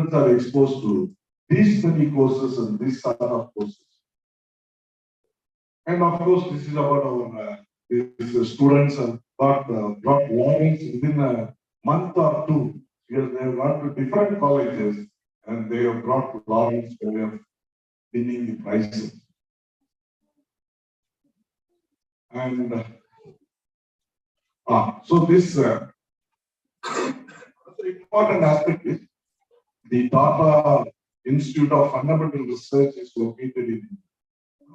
students are exposed to these many courses and this sort of courses. And of course, this is about our students have got laurels within a month or two, because they have gone to different colleges and they have brought laurels, they have winning the prizes. And so this important aspect is the Tata Institute of Fundamental Research is located in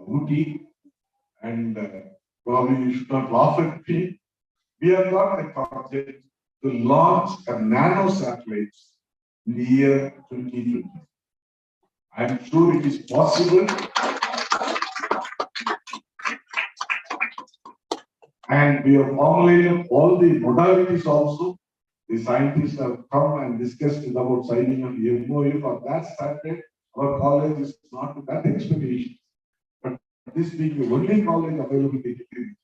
Ooty, and probably you should not laugh at me. We have got a project to launch a nano satellites in the year 2020. I am sure it is possible. And we have formulated all the modalities also. The scientists have come and discussed about signing of the MOU for that satellite. Our college is not to that expectation. But this being the only college available in India.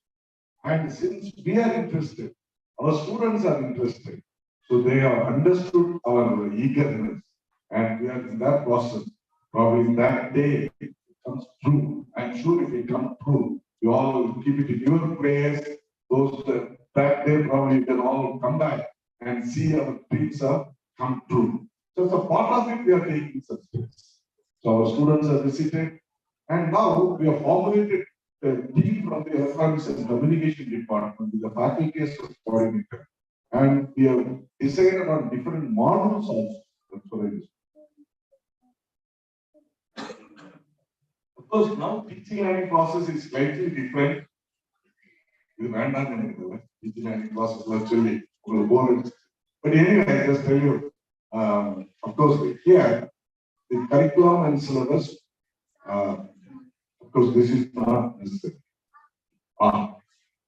And since we are interested, our students are interested. So they have understood our eagerness. And we are in that process. Probably that day it comes true. I'm sure if it comes true, you all keep it in your prayers. Those that day probably you can all come back and see our dreams have come true. So as a part of it, we are taking such steps. So our students are visited, and now we have formulated a team from the electronics and communication department with the faculty as coordinator, and we have decided on different modules also. That's what it is. Of course, now teaching learning process is slightly different. You random teaching learning process virtually will go. But anyway, I just tell you, of course, here the curriculum and syllabus, of course, this is not necessary.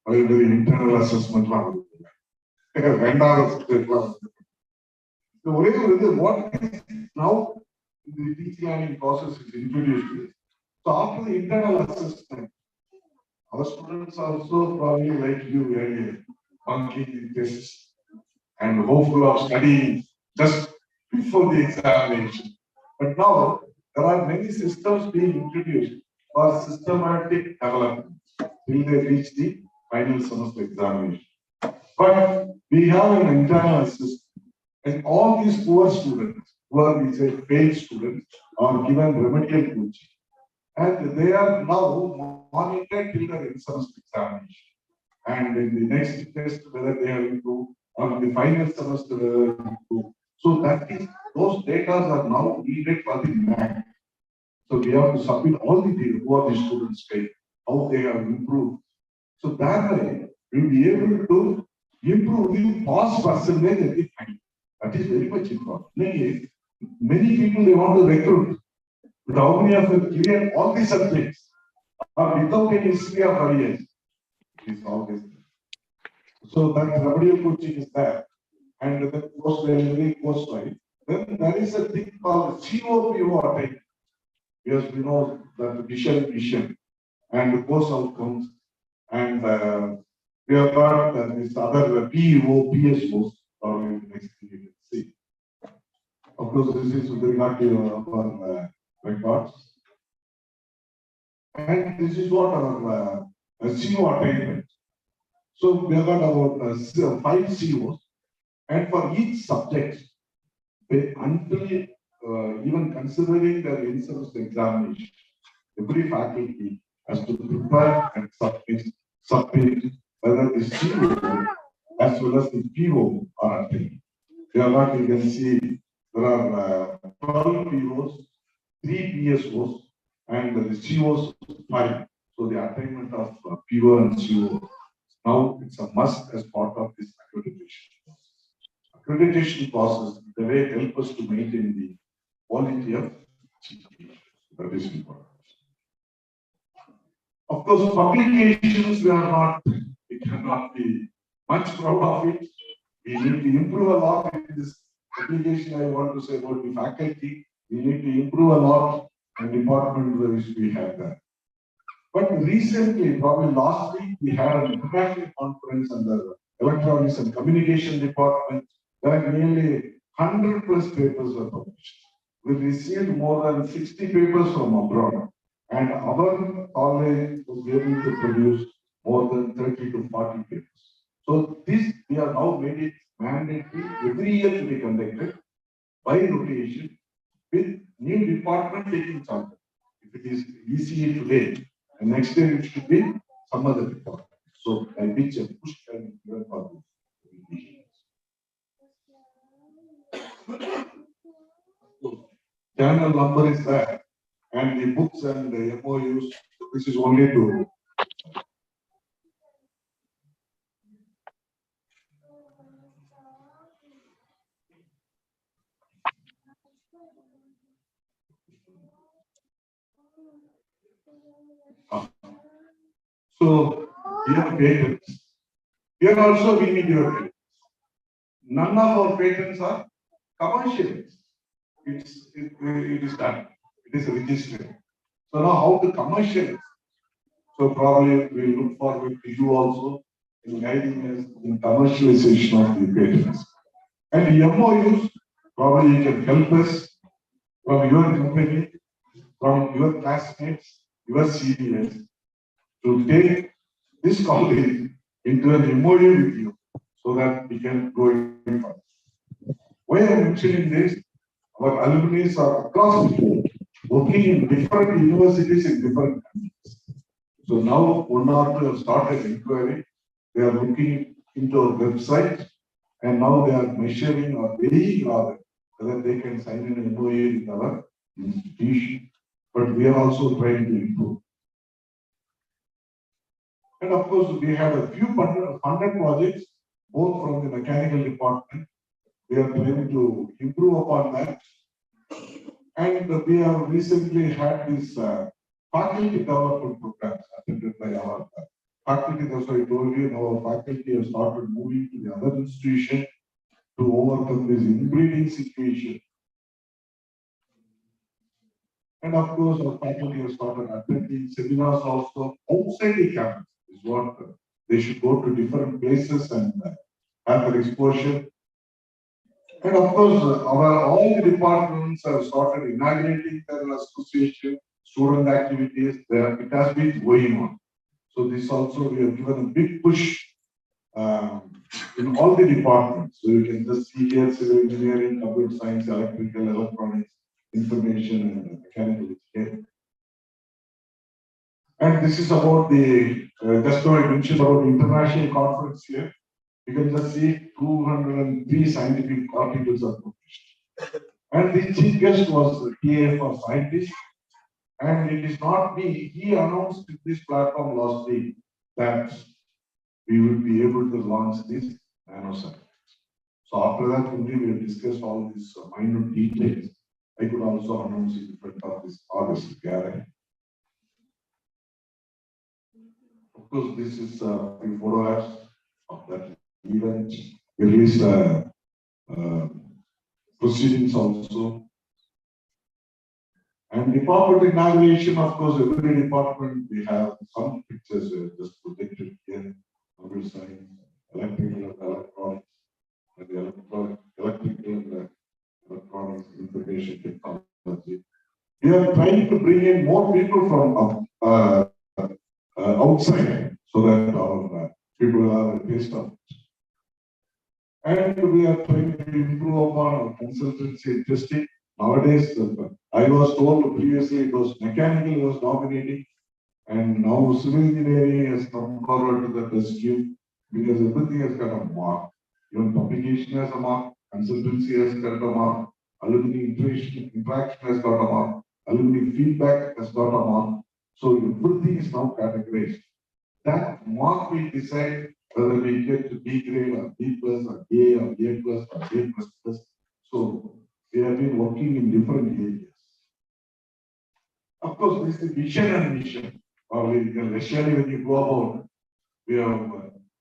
Very internal assessment. So what is now the teaching learning process is introduced. So after the internal assessment, our students also probably like you earlier, bunking the tests and hopeful of studying just before the examination. But now there are many systems being introduced for systematic development till they reach the final semester examination. But we have an internal system, and all these poor students, who are we say failed students, are given remedial coaching. And they are now monitored till the end semester examination. And in the next test, whether they have improved, or in the final semester, whether they have improved. So that is, those data are now needed for the MAC. So we have to submit all the data, who are the students failed, how they have improved. So that way, we'll be able to improve the pass percentage at the final. That is very much important. Many people they want to recruit. But how many of them clear all the subjects or without any history of arrears? It is always there. So that remedial coaching is there. And then post delivery, post right. Then there is a thing called COPO attainment. Because we know that vision, and post outcomes, and we have got this other PEO, PSOs, or next thing you can see. Of course, this is with regard to our records. And this is what our CO attainment. So we have got about 5 COs, and for each subject, until even considering the in-semester examination, every faculty has to prepare and submit whether the CO as well as the PO are attained. Here what you can see, there are 12 POs, 3 PSOs, and the COs 5. So the attainment of PO and CO. Now it's a must as part of this accreditation process. Accreditation process, the way it helps us to maintain the quality of education. That is important. Of course, publications we cannot be much proud of it. We need to improve a lot in this application. I want to say about the faculty. We need to improve a lot and department which we have there. But recently, probably last week, we had an international conference under the Electronics and Communication Department where nearly 100+ papers were published. we received more than 60 papers from abroad. And our college was able to produce more than 30 to 40 papers. So this, we are now made it mandatory every year to be conducted by rotation with new department taking charge. If it is ECA today, and next year it should be some other department. So by which a push can be given for this. Channel number is there, and the books and the MOUs, this is only to so here patents. Here also we need your help. None of our patents are commercial. It is done. It is registered. So now how to commercialize? So probably we look forward to you also in guiding us in commercialization of the patents. And the MOUs, probably you can help us from your company, from your classmates, your seniors, to take this college into an MOU with you so that we can go in further. Why I am mentioning this? Our alumni are across the board, working in different universities in different countries. So now one or two have started inquiry. They are looking into our website and now they are measuring or weighing rather whether they can sign an MOU with our institution. But we are also trying to improve. And of course, we have a few funded projects, both from the mechanical department. We are trying to improve upon that. And we have recently had this faculty development programs attended by our faculty. That's why I told you, our faculty have started moving to the other institution to overcome this inbreeding situation. And of course, our faculty have started attending seminars also outside the campus. Is what they should go to different places and have their exposure. And of course, all the departments have started inaugurating their association, student activities. It has been going on. So this also we have given a big push in all the departments. So you can just see here civil engineering, computer science, electrical, electronics, information, and mechanical engineering. And this is about the, just now I mentioned about the international conference here. You can just see 203 scientific articles are published. And the chief guest was the TA for scientists. And it is not me. He announced this platform last week that we will be able to launch this nanoscience. So after that, only we have discussed all these minor details. I could also announce it in front of this August gathering. Of course, this is the photographs of that event. Release proceedings also. And department inauguration, of course, every department we have some pictures just projected here. Computer science, electrical and electronics, and the electrical and electronics information technology. We are trying to bring in more people from outside so that our people have a taste of it. And we are trying to improve upon our consultancy testing. Nowadays, I was told previously it was mechanical was dominating, and now civil engineering has come forward to the rescue because everything has got a mark. Even publication has a mark, consultancy has got a mark, alumni interaction has got a mark, alumni feedback has got a mark. So everything is now categorized. That mark will decide whether we get to B grade or B plus or A or A plus or A plus plus. So we have been working in different areas. Of course, this is vision and mission. Or especially when you go about,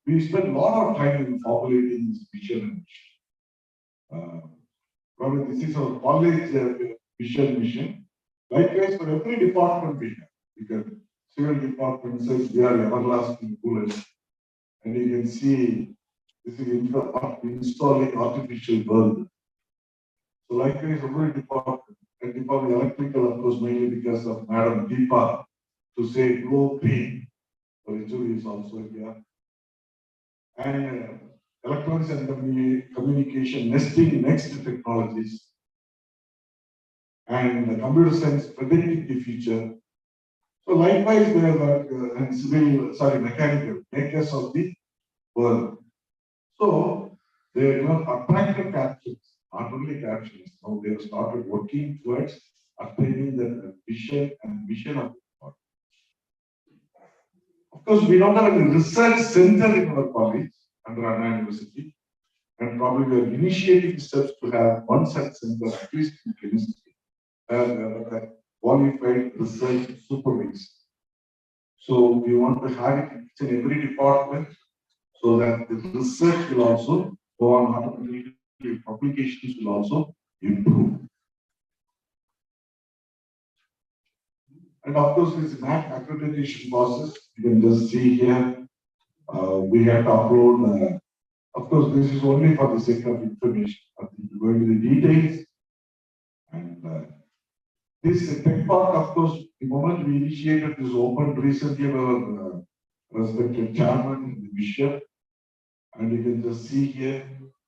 we spend a lot of time in formulating this vision and mission. Probably this is our college vision mission. Likewise, for every department we have, because civil department says we are everlasting coolers. And you can see this is installing artificial bird. So likewise, every department, call electrical, of course, mainly because of Madam Deepa to say go green. So Ritu is also here. And electronics and communication, nesting next technologies, and computer science predicting the future. So likewise, they are and mechanical makers of the world. So they attracted captions, not only captions. Now they have started working towards attaining the vision and mission of the world. Of course, we don't have a research center in our college under Anna University, and probably we are initiating steps to have one such center, at least in chemistry, qualified research supervisors. So we want to have it in every department so that the research will also go on automatically, publications will also improve. And of course, this MAC accreditation process, you can just see here, we have to upload, of course, this is only for the sake of information. I think we go into the details. And this tech park, of course, the moment we initiated this open recently, our respected chairman, the bishop, and you can just see here,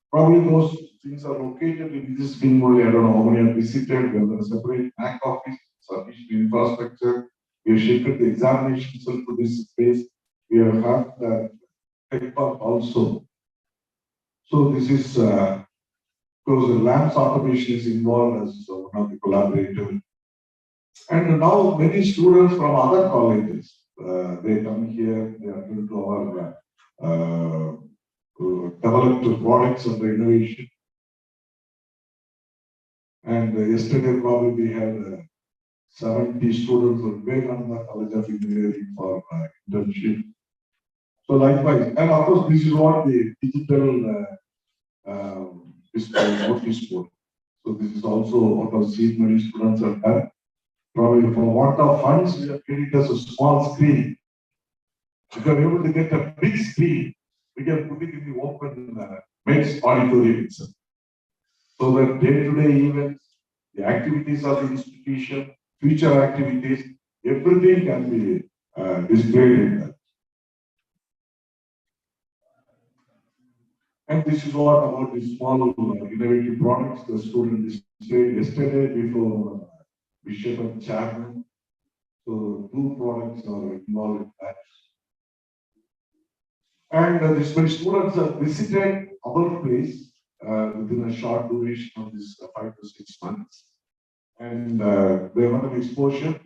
probably those things are located in this thing only. I don't know how many are visited. We have a separate MAC office, sufficient infrastructure. We have shifted the examination cell to this space. We have had the tech park also. So this is, because the labs automation is involved as one of the collaborators. And now many students from other colleges, they come here, they are into our developed products and innovation. And yesterday probably we had 70 students from Vivekananda College of Engineering for internship. So likewise, and of course this is what the digital notice board. So this is also what our seed many students have done. Probably for want of funds, we have created as a small screen. If you are able to get a big screen, we can put it in the open men's auditorium itself. So that day-to-day events, the activities of the institution, future activities, everything can be displayed in that. And this is what about the small innovative products the student displayed yesterday before Bishop and Chairman. So 2 products are involved in that. And these many students have visited our place within a short duration of this 5 to 6 months. And they have an exposure.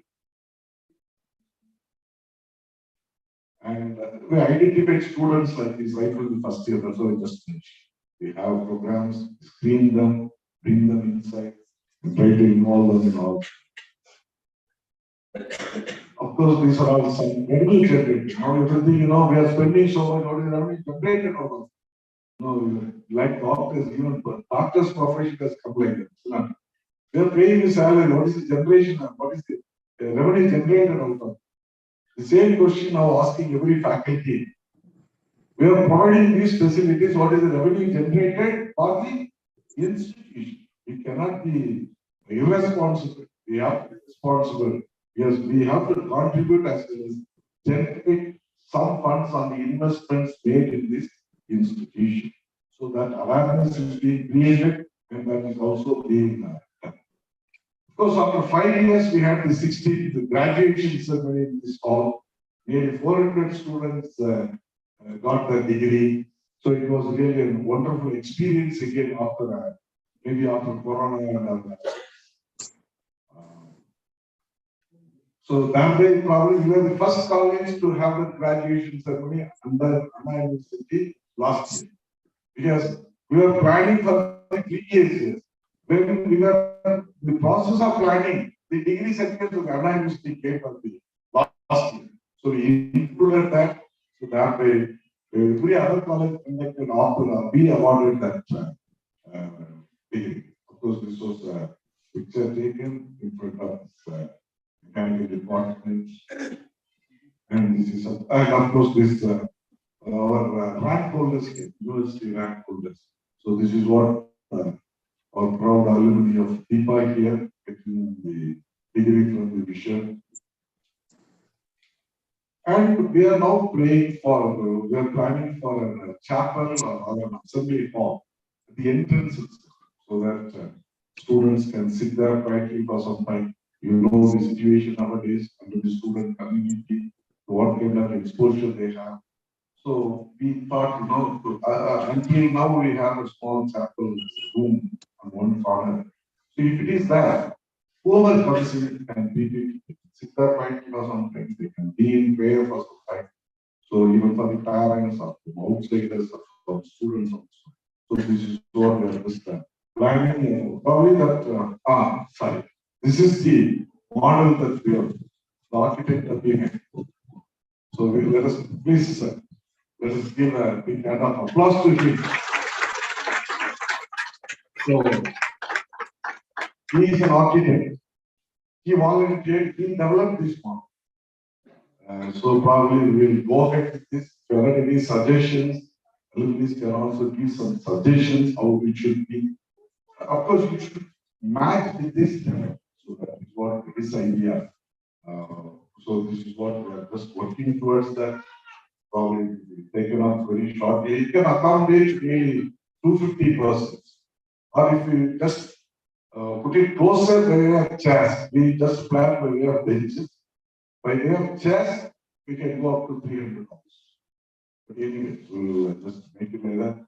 And we identified students like this right from the first year, that's what I just mentioned. We have programs, screen them, bring them inside, and try to involve them in all. Of course, these are all some revenue generated. Now everything, we are spending so much, what is revenue generated out of? No, like doctors, even doctors' profession has come like that. They are paying the salary, what is the generation, what is the revenue generated out of? The same question now asking every faculty. We are providing these facilities, what is the revenue generated for the institution? It cannot be irresponsible. We have to be responsible. Yes, we have to contribute as well as generate some funds on the investments made in this institution. So that awareness is being created and that is also being done. Of course, after 5 years, we had the 16th graduation ceremony in this hall. Nearly 400 students got their degree. So it was really a wonderful experience again after maybe after Corona and all that. So that day, probably we were the first college to have the graduation ceremony under Anna University last year. Because we were planning for the 3 years. When we were in the process of planning, the degree certificate of Anna University came for the last year. So we included that. So that way, every other college conducted after we awarded that degree. Of course, this was a picture taken in front of mechanical department. And this is, and of course, this our rank holders, university rank holders. So this is what our proud alumni of Deepa here, getting the degree from the Bishop. And we are now praying for, we are planning for a chapel or an assembly hall at the entrance itself, so that students can sit there quietly for some time. You know the situation nowadays under the student community, what kind of exposure they have. So we thought, until now we have a small chapel room on one corner. So if it is there, whoever comes in can be sit there quietly for some time. They can be in prayer for some time. So even for the parents or the outsiders or for students also. So this is what we understand. Planning, probably that, sorry. This is the model that we have, the architect that we have. So let us, please, let us give a big hand of applause to him. So, he is an architect. He volunteered, he developed this model. So probably we'll go ahead with this. If you have any suggestions, alumni can also give some suggestions how it should be. Of course, we should match with this thing. So that is what his idea. So this is what we are just working towards that. Probably taken up very shortly. It can accommodate really 250 persons. Or if we just put it closer by way of chairs, we just plan by way of benches. By way of chairs, we can go up to 300 hours. But anyway, we'll just make it like that.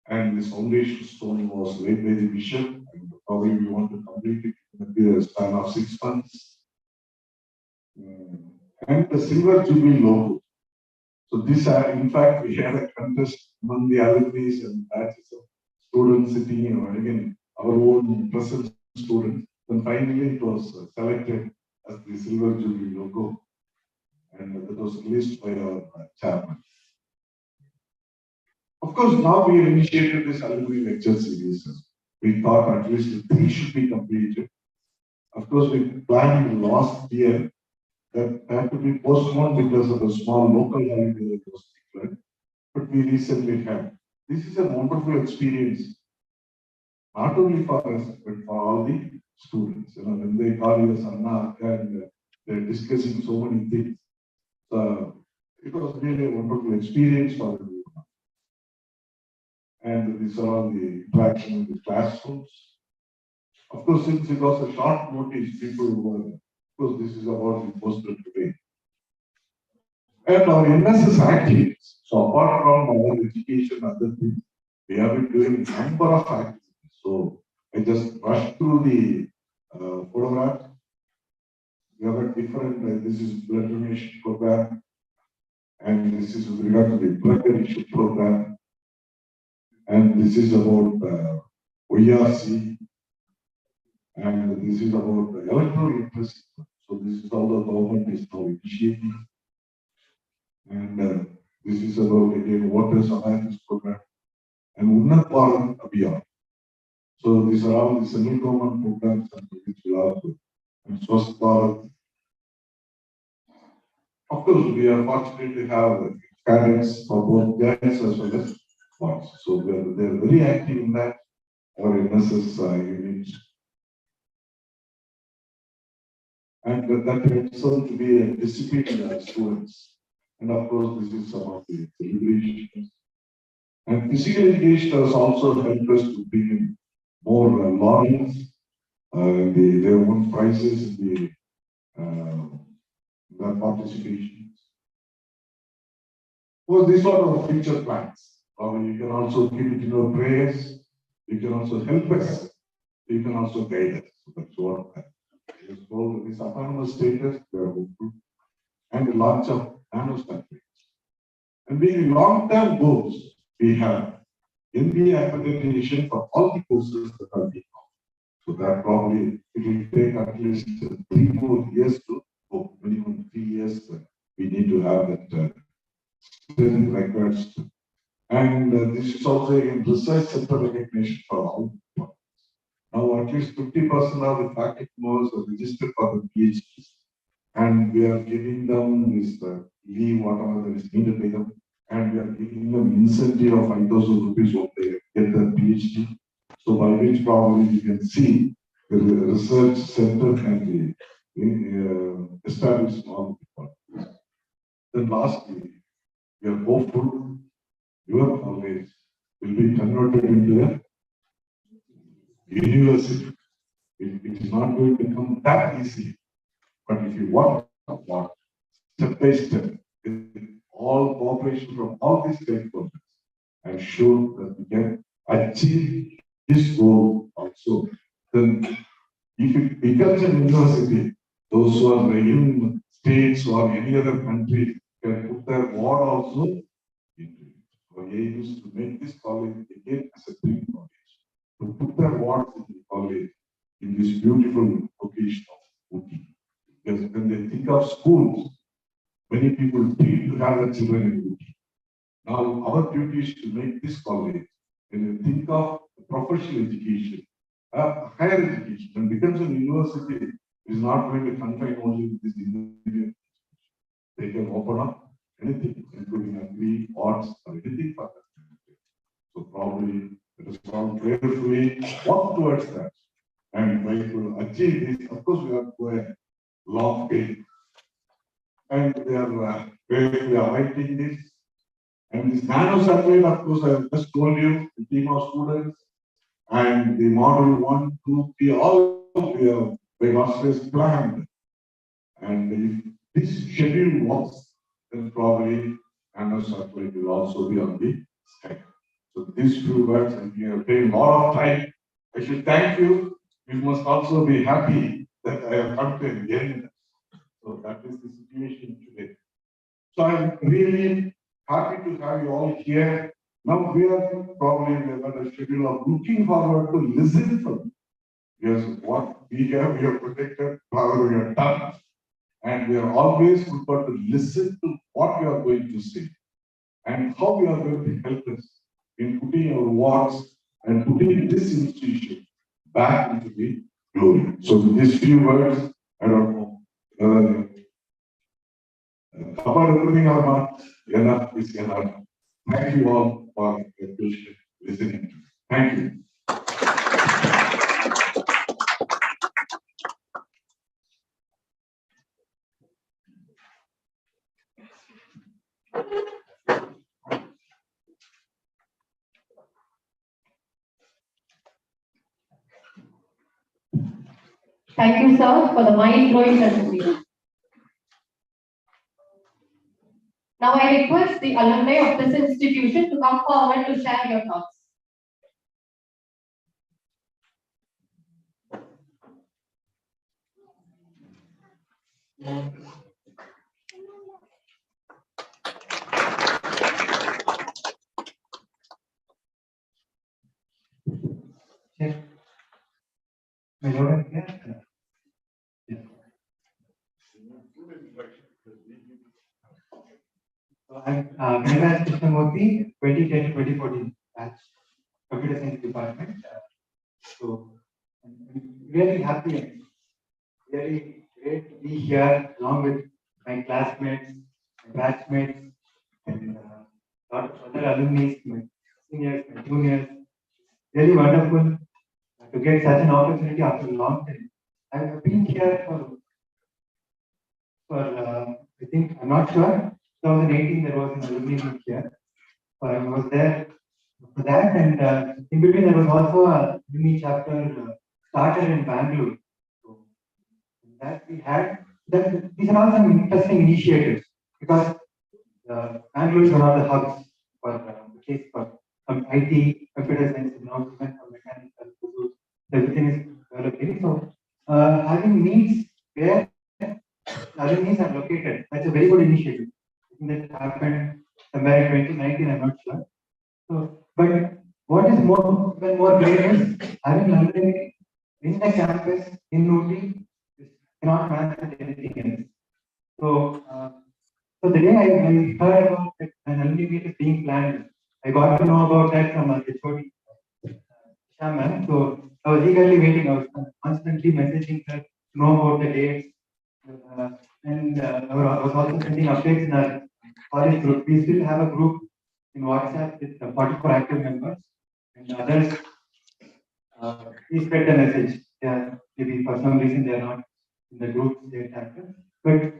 And this foundation stone was laid by the bishop, and probably we want to complete it in a span of 6 months. And the silver jubilee logo. So this, in fact, we had a contest among the alumni and batches of students sitting, again, our own present students. Then finally it was selected as the silver jubilee logo, and that was released by our chairman. Of course, now we initiated this alumni lecture series. We thought at least 3 should be completed. Of course, we planned last year that had to be postponed because of a small local holiday that was declared. But we recently had. This is a wonderful experience, not only for us, but for all the students. When they call you as Anna and they're discussing so many things. So it was really a wonderful experience for everyone. And these are all the interaction with the classrooms. Of course, since it was a short notice, people were, of course, this is about the poster today. And our NSS activities. So apart from our education, other things, we have been doing a number of activities. So I just rushed through the photograph. We have a different, this is blood donation program, and this is with regard to the blood donation program, and this is about OERC, and this is about the electoral interest. So this is all the government is now initiating. And this is about again Waters Awareness Program and Unnat Bharat Abhiyan. So these are all the central government programs under which we are to. And Swasth Bharat. Of course, we are fortunate to have cadets for both girls as well as boys. So they are very active in that. Our NSS unit. And that helps them to be a disciplined students. And of course, this is some of the celebrations. And physical education has also helped us to bring in more laurels. They won prizes in their participations. Well, these are our future plans. You can also keep it in your prayers. You can also help us. You can also guide us. So that's what is called this autonomous status. We are hopeful. And the launch of nanostatic. And being long-term goals, we have MBA accreditation for all the courses that are being offered. So that probably it will take at least 3-4 years to go, minimum 3 years. We need to have that strength records. And this is also in research center recognition for all departments. Now at least 50% of the faculty members are registered for the PhDs. And we are giving them this leave, whatever that is needed by them. And we are giving them incentive of 5,000 rupees when they get their PhD. So by which probably you can see the research center can be established in all the departments. Then lastly, we are hopeful your college will be converted into a university. It is not going to come that easily. But if you work step by step, with all cooperation from all these stakeholders, I'm sure that we can achieve this goal also. Then, if it becomes a university, those who are in states or any other country can put their word also into it. Our aim is to make this college again as a dream college, to put their words in the college in this beautiful location of Uti. Because when they think of schools, many people dream to have their children in Uti. Now, our duty is to make this college, when you think of professional education, higher education, when it becomes a university, it is not going to confine only with this engineering. They can open up anything, including agri, arts, or anything for that. So probably let us all prayerfully work towards that. And when to achieve this, of course, we have to go a long way. And we are prayerfully awaiting this. And this nano satellite, of course, I have just told you, the team of students and the model 1, 2, 3, all we have by master's planned. And if this schedule works, then probably nano satellite will also be on the sky. So these few words, and we have taken a lot of time. I should thank you. You must also be happy that I have come to the end. So that is the situation today. So I'm really happy to have you all here. Now we are probably got a schedule of looking forward to listen from you. Yes, what we have protected, whatever we have done. And we are always prepared to listen to what we are going to say and how we are going to help us in putting our words and putting this institution back into the glory. So with these few words, I don't know whether about everything or not, enough is enough. Thank you all for your patient listening. Thank you. Thank you, sir, for the mind-blowing presentation. Now I request the alumni of this institution to come forward to share your thoughts. Check. My Lord, here. So I'm Vinayas Krishnamurthy, 2010-2014 batch, Computer Science Department. So I'm really happy and very great to be here along with my classmates, my batchmates, and a lot of other alumni, my seniors, my juniors. Really wonderful to get such an opportunity after a long time. I've been here for I think, I'm not sure, 2018 there was an alumni meet here. So I was there for that, and in between there was also a alumni chapter started in Bangalore. So that we had, these are all some interesting initiatives because Bangalore is one of the hubs for the case for IT, computer science, and now even for mechanical, so everything is developing. So having needs where alumni are located, that's a very good initiative. I think that happened somewhere in 2019, I'm not sure. So, but what is even more great is having alumni in the campus in Uti cannot match with anything else. So, so the day I heard about that an alumni meet is being planned, I got to know about that from a HOD, Shaman. So I was eagerly waiting. I was constantly messaging her to know about the dates. And I was also sending updates in our college group. We still have a group in WhatsApp with 44 active members, and others, please spread the message. maybe for some reason they are not in the group they active. But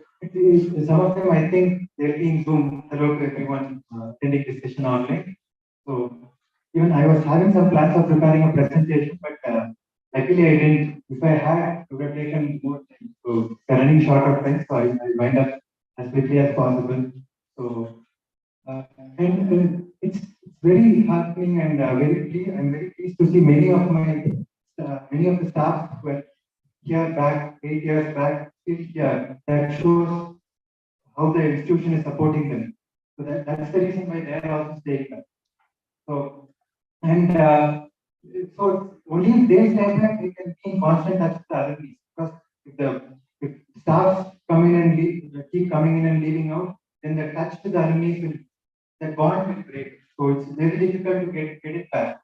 some of them, I think they'll be in Zoom. Hello to everyone attending this session online. So even I was having some plans of preparing a presentation, but luckily I didn't. If I had, I would have taken more time. So we're running short of time, so I wind up as quickly as possible. So it's very heartening and I'm very pleased to see many of the staff who were here back 8 years back still here. That shows how the institution is supporting them. So that's the reason why they are also staying back. So and so only if they stay back, we can be in constant touch with the other piece. Because if staff come in and keep coming in and leaving out, then the touch with the alumni will, that bond will break. So it's very difficult to get it back.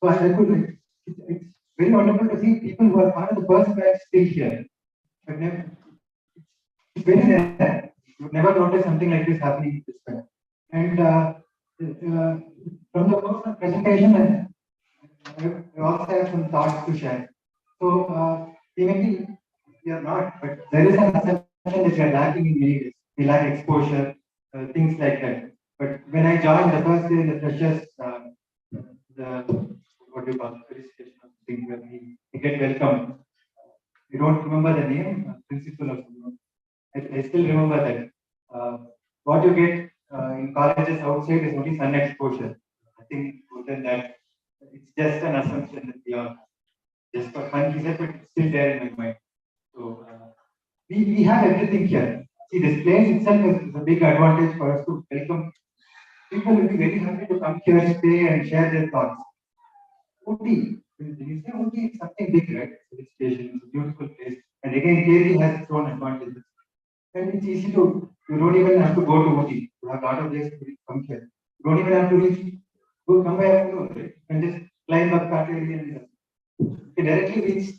So I could, it's very wonderful to see people who are part of the first batch still here. But never, it's very rare. You would never notice something like this happening this way. And from the course of presentation, I also have some thoughts to share. So maybe we are not, but there is an assumption that we are lacking in many ways. We lack exposure, things like that. But when I joined the first day, the freshers, the what do you call it, felicitation of thing where we get welcome. I don't remember the name, principal of something. I still remember that. What you get in colleges outside is only sun exposure. I think more than that, it's just an assumption that we are just for fun, he said, but it's still there in my mind. So we have everything here. See, this place itself is a big advantage for us to welcome. People will be very happy to come here, stay, and share their thoughts. Ooty, when you say Ooty, it's something big, right? It's a station, it's a beautiful place. And again, KD has its own advantages. And it's easy to, you don't even have to go to Ooty. You have a lot of days to come here. You don't even have to reach, go come by afternoon, right? And just climb up Kateri and you can directly reach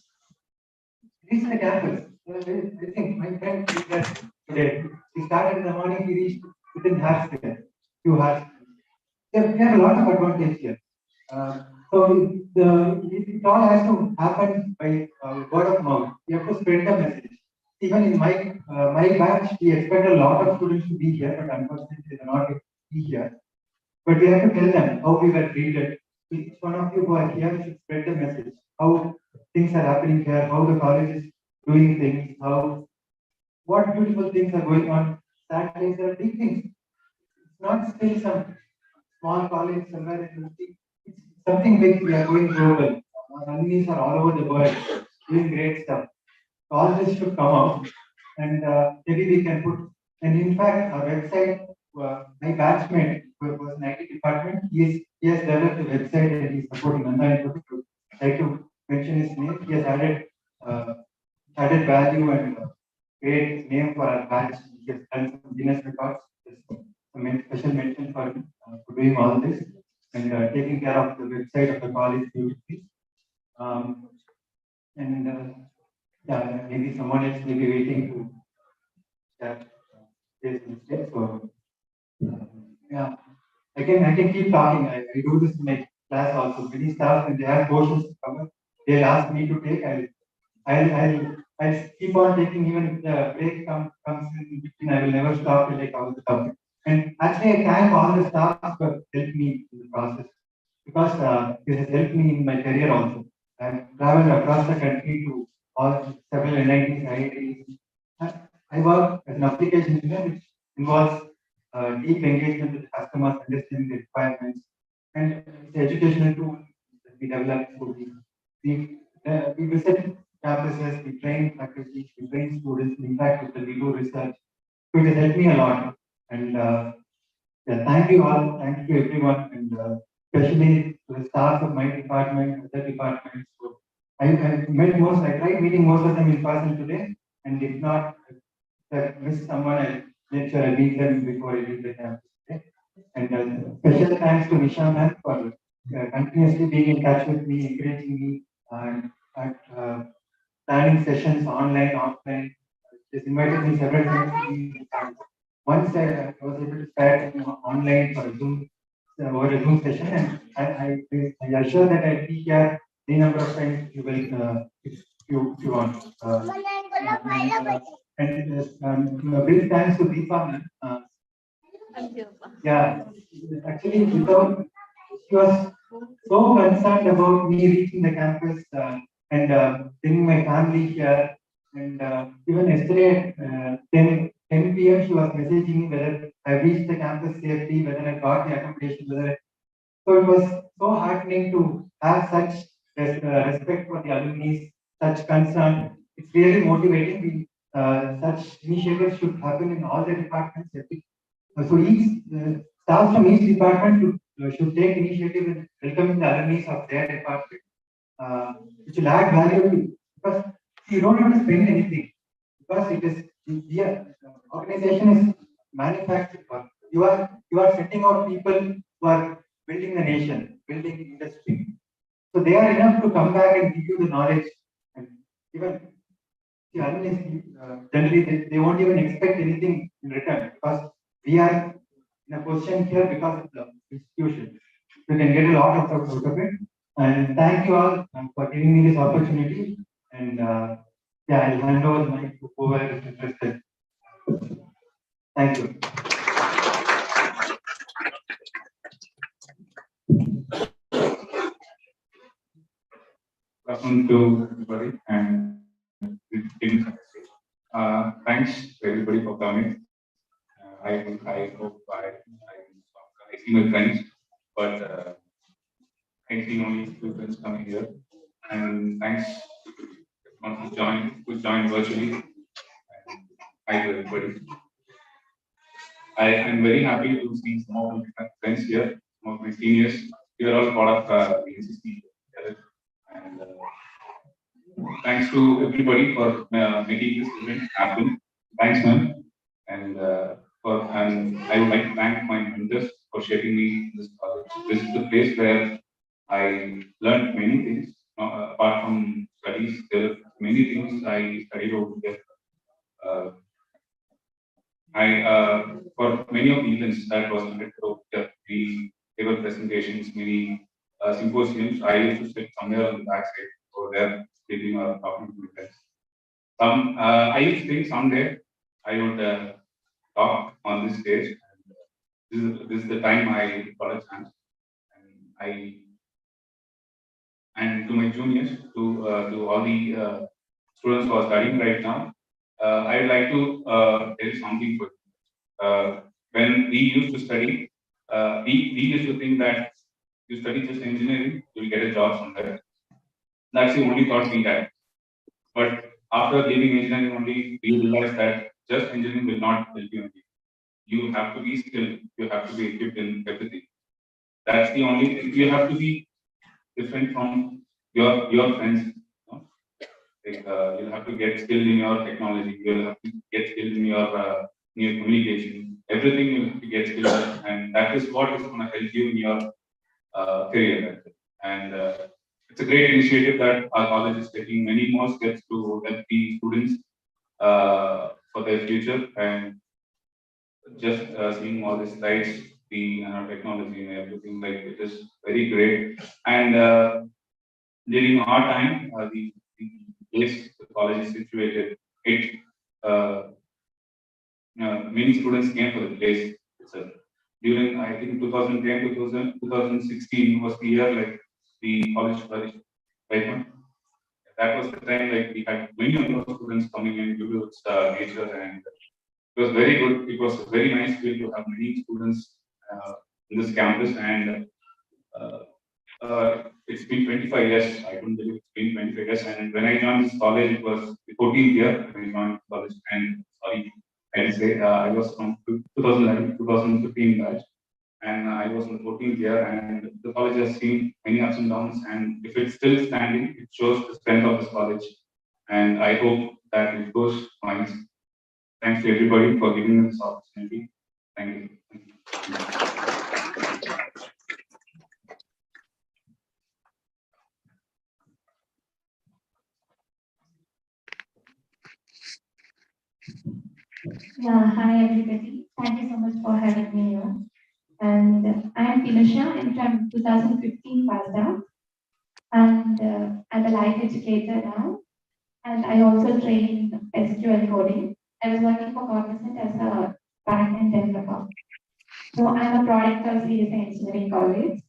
the campus. I think my friend did that today. He started in the morning, he reached within half there, 2 hours. We have a lot of advantage here. So it all has to happen by word of mouth. You have to spread the message. Even in my batch, we expect a lot of students to be here, but unfortunately they are not able to be here. But we have to tell them how we were treated. Each one of you who are here should spread the message. How things are happening here, how the college is doing things, what beautiful things are going on. Sad things, there are big things. It's not still some small college somewhere in the city. It's something big. We are going global. Our alumni are all over the world doing great stuff. All this should come out, and maybe we can put. And in fact, our website. My batchmate who was in IT department. He has developed a website and he's supporting online. I'd like to mention his name. He has added value and great name for our batch. He has done some Guinness records. Special mention for doing all this and taking care of the website of the college beautifully. Yeah, maybe someone else may be waiting to share this mistake. So yeah, I can keep talking. I do this in my class also. Many staff when they have portions to cover, they'll ask me to take. I'll keep on taking even if the break comes in between. I will never stop till I cover the topic. And actually, I thank all the staff for helping me in the process because it has helped me in my career also. I've traveled across the country to all several NITs, IITs. I work as an application engineer, which involves deep engagement with the customers, understanding the requirements, and the educational tool that we develop. So we visit campuses, we train faculty, we train students, we interact with them, we do research. So it has helped me a lot. And yeah, thank you all, thank you everyone, and especially to the staff of my department, other departments. So I tried meeting most of them in person today, and if not, if I miss someone, I'll make sure I meet them before I leave the campus. Okay? And special thanks to Nisha ma'am for continuously being in touch with me, encouraging me, and planning sessions online, offline. She's invited me several times to be in touch. Once I was able to start online for a Zoom over a Zoom session, and I assure that I'll be here any number of times you will, if you want. Big thanks to Deepa, ma'am. Yeah, actually, without, she was so concerned about me reaching the campus and bringing my family here. And even yesterday, 10 p.m., she was messaging me whether I reached the campus safely, whether I got the accommodation, so it was so heartening to have such respect for the alumni, such concern. It's really motivating. Such initiatives should happen in all the departments. So each staff from each department should take initiative in welcoming the alumni of their department, which will add value because you don't have to spend anything because it is the organization is manufactured work. You are sending out people who are building the nation, building industry. So they are enough to come back and give you the knowledge. And even the alumni, generally they won't even expect anything in return because we are in a position here because of the institution. You can get a lot of out of it. And thank you all for giving me this opportunity. And yeah, I'll hand over the mic to whoever is interested. Thank you. Welcome to everybody and thanks to everybody for coming. I hope I see my friends, but I see only two friends coming here. And thanks to everyone who joined virtually. And hi to everybody. I am very happy to see some of my friends here, some of my seniors. We are all part of the NCC together. And thanks to everybody for making this event happen. Thanks, ma'am. And I would like to thank my mentors for shaping me in this college. This is the place where I learned many things. Apart from studies, there are many things I studied over here. For many of the events that was conducted over here, there were presentations, many symposiums. I used to sit somewhere on the backside over there, speaking or talking to my friends. I used to think someday I would talk on this stage. And this is the time I got a chance, and to my juniors, to all the students who are studying right now, I would like to tell something for you. When we used to study, we used to think that you study just engineering, you will get a job somewhere. That's the only thought we had. But after leaving engineering only, we realized that just engineering will not help you. You have to be skilled, you have to be equipped in everything. That's the only thing. You have to be different from your friends. You know? Like, you'll have to get skilled in your technology, you'll have to get skilled in your communication. Everything you have to get skilled in, and that is what is going to help you in your career. And it's a great initiative that our college is taking many more steps to help the students for their future. And just seeing all these slides, the nanotechnology and everything, like it is very great. And during our time, the place the college is situated, many students came for the place itself. During, I think, 2010, 2016 was the year like the college flourished, right? That was the time like we had many of those students coming in due to its nature, and it was very good. It was a very nice way to have many students in this campus, and it's been 25 years. I don't believe it's been 25 years. And when I joined this college, it was the 14th year when I joined college. And sorry, I'll say I was from 2011, 2015 batch, and I was in the 14th year. And the college has seen many ups and downs. And if it's still standing, it shows the strength of this college. And I hope that it goes fine. Thanks to everybody for giving me this opportunity. Thank you. Yeah, hi everybody. Thank you so much for having me here. And I'm Pinasha, and from 2015 passed out. and I'm a life educator now, and I also train SQL coding. I was working for Cognizant as a backend developer. So I'm a product of CSICE Engineering College.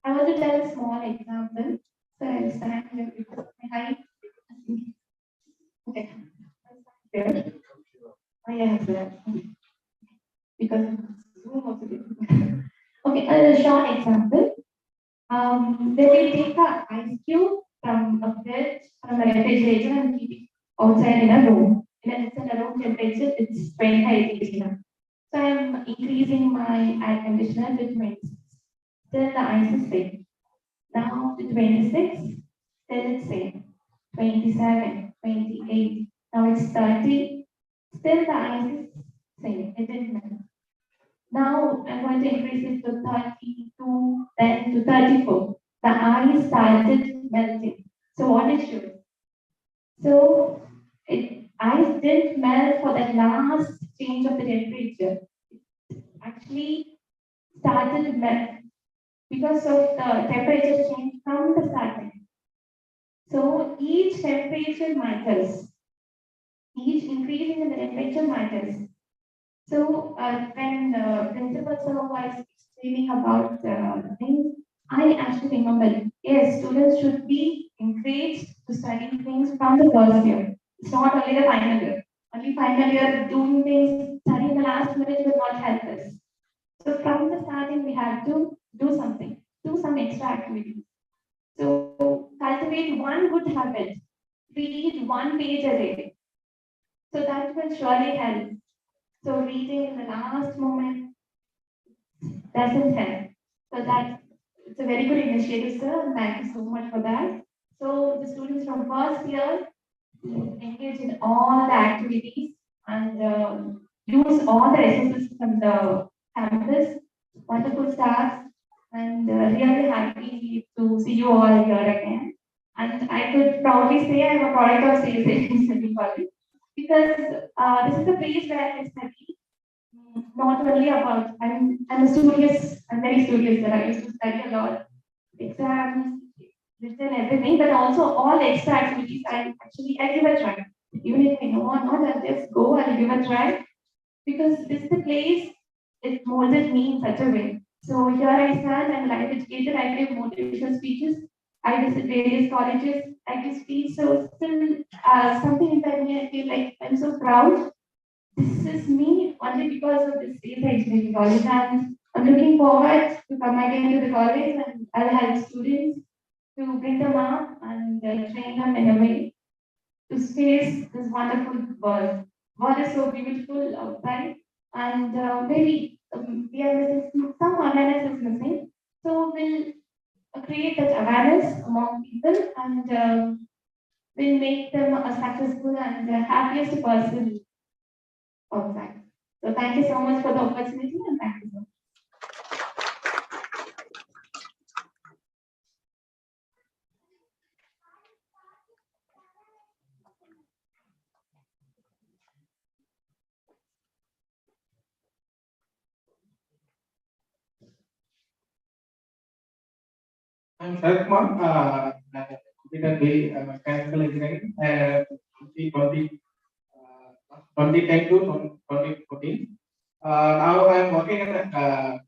I want to tell a small example. So I'll stand here because my height. Okay. I'll stand here. Oh, yes, sir. Because Zoom also did. Okay, a short example. They will take the ice cube from a fridge, from a refrigerator and keep it outside in a room. It's in a room temperature, it's 25 degrees now. So I'm increasing my air conditioner to 26. Still the ice is same. Now to 26, still it's same. 27, 28, now it's 30. Still the ice is same. It didn't melt. Now I'm going to increase it to 32, then to 34. The ice started melting. So what is sure? So ice didn't melt for the last change of the temperature. It actually started melt because of the temperature change from the starting. So each temperature matters. Each increasing in the temperature matters. So when principal sir was explaining about things, I actually remember, yes, students should be encouraged to study things from the first year. It's not only the final year. Only final year doing things, studying the last minute will not help us. So from the starting, we have to do something, do some extra activities. So cultivate one good habit, read one page a day. So that will surely help. So reading in the last moment doesn't help. So that it's a very good initiative, sir. And thank you so much for that. So the students from first year engage in all the activities and use all the resources from the campus. Wonderful stars, and really happy to see you all here again. And I could proudly say I'm a product of CSICE College because this is the place where I study not only about, I'm a studious, I'm very studious, that I used to study a lot, exams, written everything, but also all the extra activities I give a try. Even if I know or not, I'll just go and give a try because this is the place it molded me in such a way. So here I stand, I'm a life educator, I give motivational speeches, I visit various colleges, I give speech, so still something inside me, I feel like I'm so proud. This is me only because of this CSICE Engineering College, and I'm looking forward to come again to the college and I'll help students to bring them up and train them in a way to face this wonderful world. World is so beautiful outside, and maybe we are missing some awareness is missing. So we'll create that awareness among people and will make them a successful and happiest person outside. So thank you so much for the opportunity and thank you so much. I'm Sharat Kumar, computer mechanical engineering, 2010 to 2014. Now I'm working in a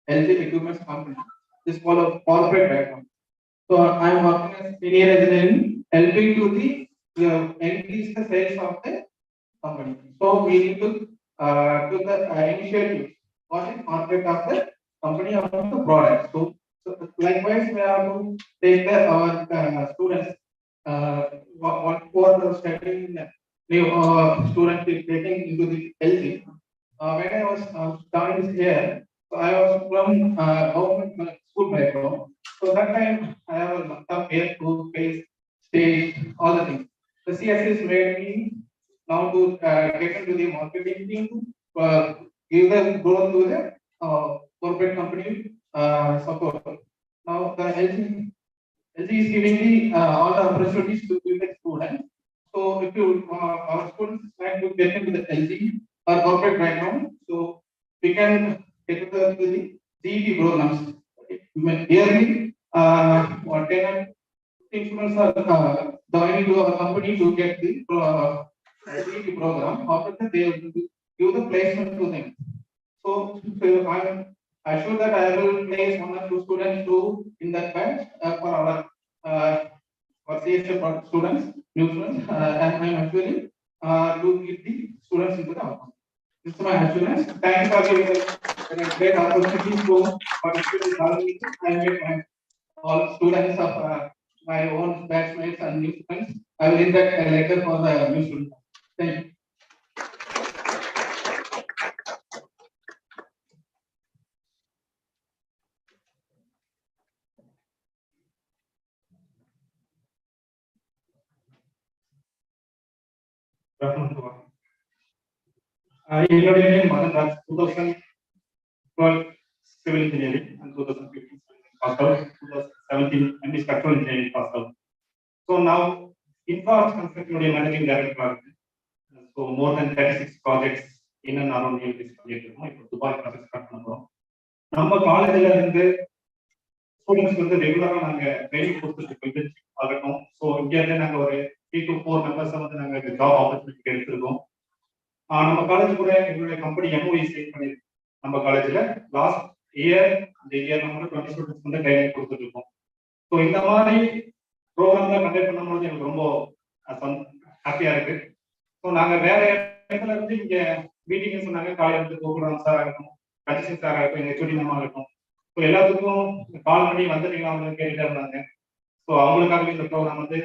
LG equipment company. This is called a corporate background. So I'm working as senior engineering, helping to increase the sales of the company. So we need to do the initiative for the market of the company of the product. So likewise, we have to take our students. What for the studying new students is getting into the LG. When I was studying here, so I was from government school background. So that time I have a lot of here to face stage all the things. The CSS made me now to get into the marketing team to give the growth to the corporate company support. Now the LG is giving the all the opportunities to the students. So if you our students trying to get into the LG or corporate background, so we can get to the GEP programs. Yearly, 10 Students are joining to our company to get the CET program. After that, they will give the placement to them. So I am sure that I will place 1 or 2 students to in that batch for our CSICE students, new students, and I am actually to get the students into the outcome. This is my assurance. Thank you for giving a great opportunity to participate in Alumni. I met my all students of my own batchmates and new students. I will inject a letter for the new students. Thank you. என்னுடைய name Madanraj 2012 civil engineering and 2015 passed out, 2017 MD structural engineering passed out. So now infrastructure construction managing director. So more than 36 projects in and around this project. இப்போ Dubai project start பண்ணுறோம். நம்ம காலேஜ்ல இருந்து ஸ்டூடெண்ட்ஸ்க்கு வந்து ரெகுலரா நாங்க ட்ரைனிங் கொடுத்துட்டு இன்டர்ன்ஷிப் ஆகட்டும். ஸோ இங்க இருந்து நாங்க ஒரு 3 to 4 மெம்பர்ஸ் வந்து நாங்க ஜாப் ஆப்பர்ச்சுனிட்டி எடுத்திருக்கோம். நம்ம காலேஜ் கூட எங்களுடைய கம்பெனி MOE சைன் பண்ணிருக்கு. நம்ம காலேஜ்ல லாஸ்ட் இயர் இந்த இயர் நம்ம 20 ஸ்டூடெண்ட்ஸ் வந்து ட்ரைனிங் கொடுத்துட்டு இருக்கோம். ஸோ இந்த மாதிரி ப்ரோக்ராம்ல கண்டக்ட் பண்ணும்போது எனக்கு ரொம்ப ஹாப்பியா இருக்கு. ஸோ நாங்க வேற இடத்துல இருந்து இங்க மீட்டிங் சொன்னாங்க, காலையில இருந்து கோகுலம் சார் ஆகட்டும், கஜிஷன் சார் ஆகட்டும், எங்க ஹெச்ஓடி மேமா ஆகட்டும், ஸோ எல்லாத்துக்கும் கால் பண்ணி வந்துட்டீங்களா அவங்க கேட்டுட்டே இருந்தாங்க. ஸோ அவங்களுக்காகவே இந்த ப்ரோக்ராம் வந்து